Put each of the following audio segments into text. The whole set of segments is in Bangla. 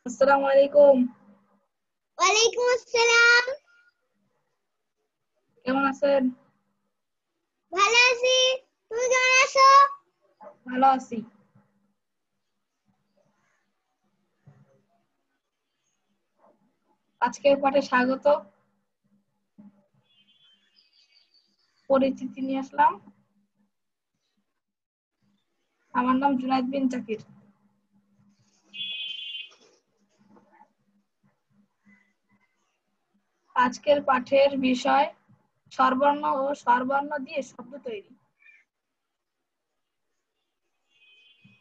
আসসালামু আলাইকুম। ওয়ালাইকুম আসসালাম। কেমন আছেন? ভালো আছি, তুমি কেমন আছো? ভালো আছি। আজকের পাঠে স্বাগত। পরিচিতি নিয়ে আসলাম। আমার নাম জুনায়েদ বিন জাকির। আজকের পাঠের বিষয় স্বরবর্ণ ও স্বরবর্ণ দিয়ে শব্দ তৈরি।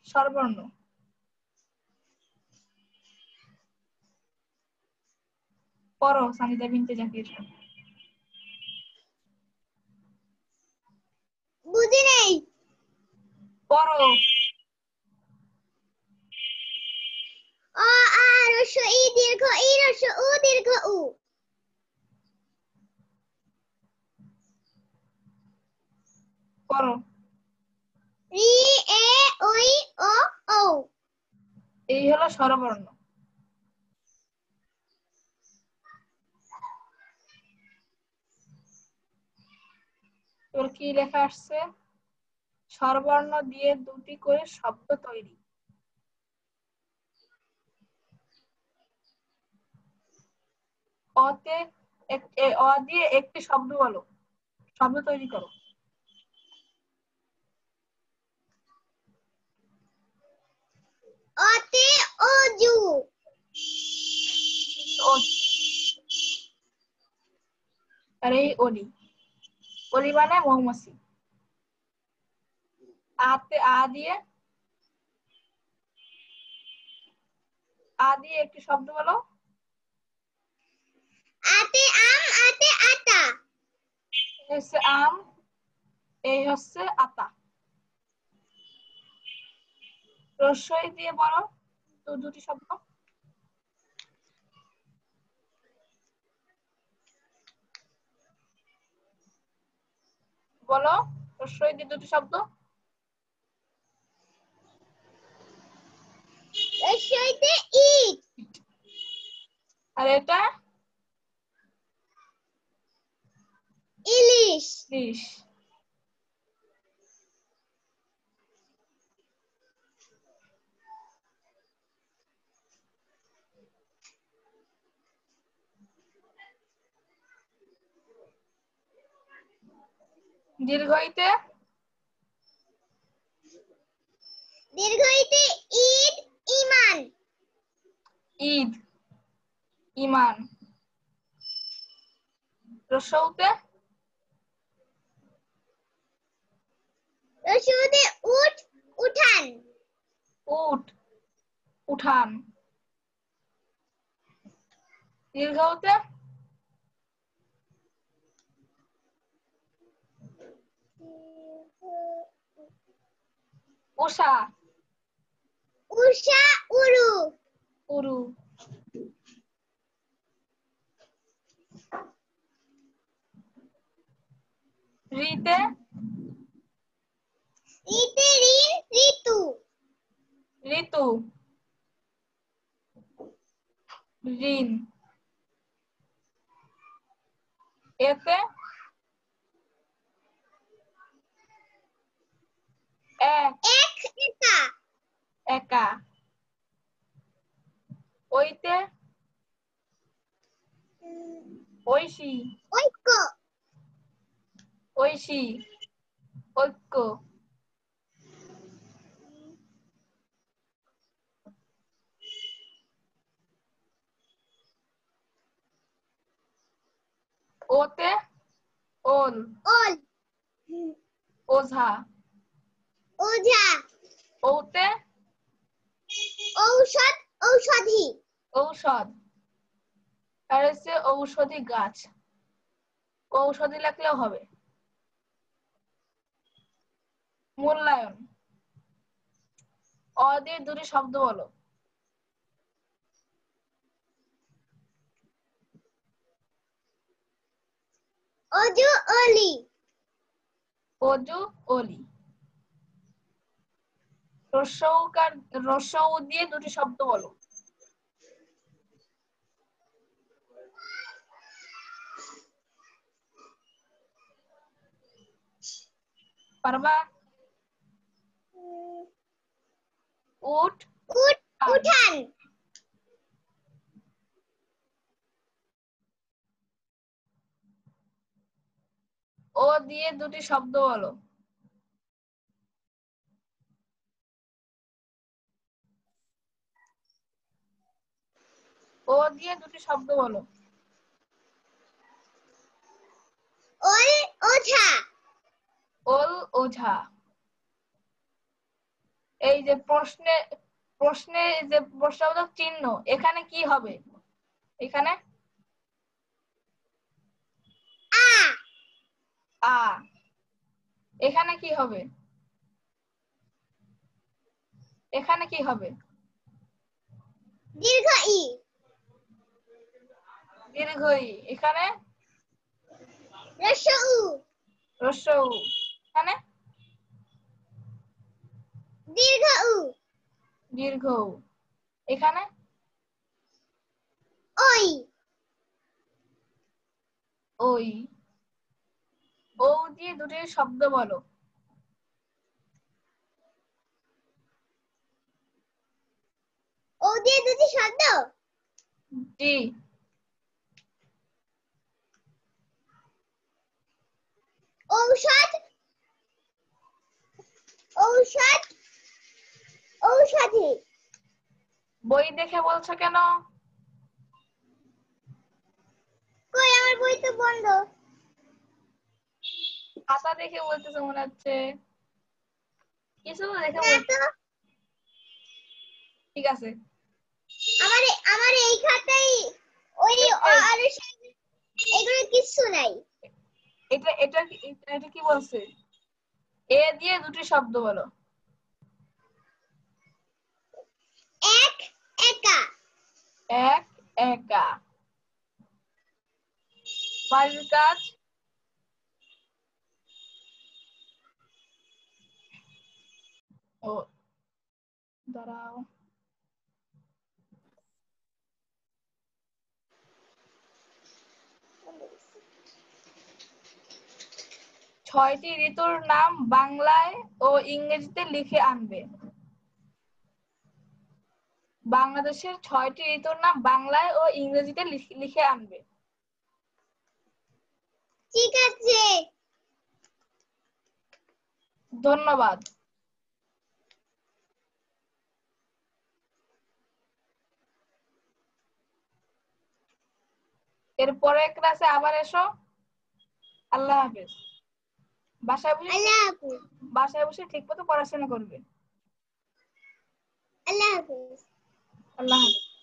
স্বরবর্ণ। পড়ো সানিদা বিনতে জাকির। বুঝি নেই। পড়ো। অ আ হ্রস্ব ই দীর্ঘ ই হ্রস্ব উ দীর্ঘ উ। পড়ো। রি এ ওই ও ঔ। এই হলো স্বরবর্ণ। তোর কি লেখা আসছে? স্বরবর্ণ দিয়ে দুটি করে শব্দ তৈরি। অ দিয়ে একটি শব্দ বলো, শব্দ তৈরি করো। অতে অজু। আর এই অলি। অলি মানে মৌমাছি। আ দিয়ে একটি শব্দ বলো। আতে আম আতে আতা। হচ্ছে আম, এই হচ্ছে আতা। রস্বই দিয়ে বলো তো দুটি শব্দ। বলো রস্বই দিয়ে দুটি শব্দ। রস্বইতে ইট। আর এটা ইলিশ। ইলিশ। দীর্ঘইতে দীর্ঘইতে ঈদ ঈমান। ঈদ ঈমান। রস্বউতে রস্বইতে উট উঠান। উট উঠান। দীর্ঘউতে উষা উষা উরু। উরু। রিতে রিতে ঋণ ঋতু। ঋতু ঋণ। এতে এক এক একা। একা। ওইতে ঐশী ঐক্য। ঐশী ঐক্য। ওতে ওল ওল। ওঝা। ওঝা। ওতে ঔষধ ঔষধি। ঔষধ। আর হচ্ছে ঔষধি গাছ। ঔষধি লাগলেও হবে। মূল্যায়ন। অ দিয়ে দুটি শব্দ বলো। অজু অলি। অজু অলি। রস্বউ দিয়ে দুটি শব্দ বলো। পারবা? উঠ উঠান। ও দিয়ে দুটি শব্দ বলো। ও দিয়ে দুটি শব্দ বলো। ওল ওঝা। ওল ওঝা। এই যে প্রশ্নে যে প্রশ্নবোধক চিহ্ন, এখানে কি হবে? এখানে আ। আ। এখানে কি হবে? এখানে কি হবে? দীর্ঘ ই। দীর্ঘ ই। এখানে হ্রস্ব উ। হ্রস্ব উ। এখানে দীর্ঘ উ। দীর্ঘ উ। এখানে ওই। ওই। ও দিয়ে দুটি শব্দ বলো। ও দিয়ে দুটি শব্দ। জি। ঔষধ। ঔষধ ঔষধি। বই দেখে বলছো কেন? কই আমার বই তো বন্ধ। খাতা দেখে বলতেছো মনে হচ্ছে। কিছু দেখে না বলছো। তো, ঠিক আছে। আমার এই খাতায় ওই আর এগুলো কিছু নাই। এটা কি বলছে? এ দিয়ে দুটি শব্দ বলো। এক একা। এক একা। বাড়ির কাজ। ও দাঁড়াও। ছয়টি ঋতুর নাম বাংলায় ও ইংরেজিতে লিখে আনবে। বাংলাদেশের 6টি ঋতুর নাম বাংলায় ও ইংরেজিতে লিখে আনবে। ঠিক আছে। ধন্যবাদ। এরপরে ক্লাসে আবার এসো। আল্লাহ হাফেজ। আল্লাহ হাফেজ। বাসায় বসে ঠিকমতো পড়াশোনা করবে। আল্লাহ হাফেজ। আল্লাহ হাফেজ।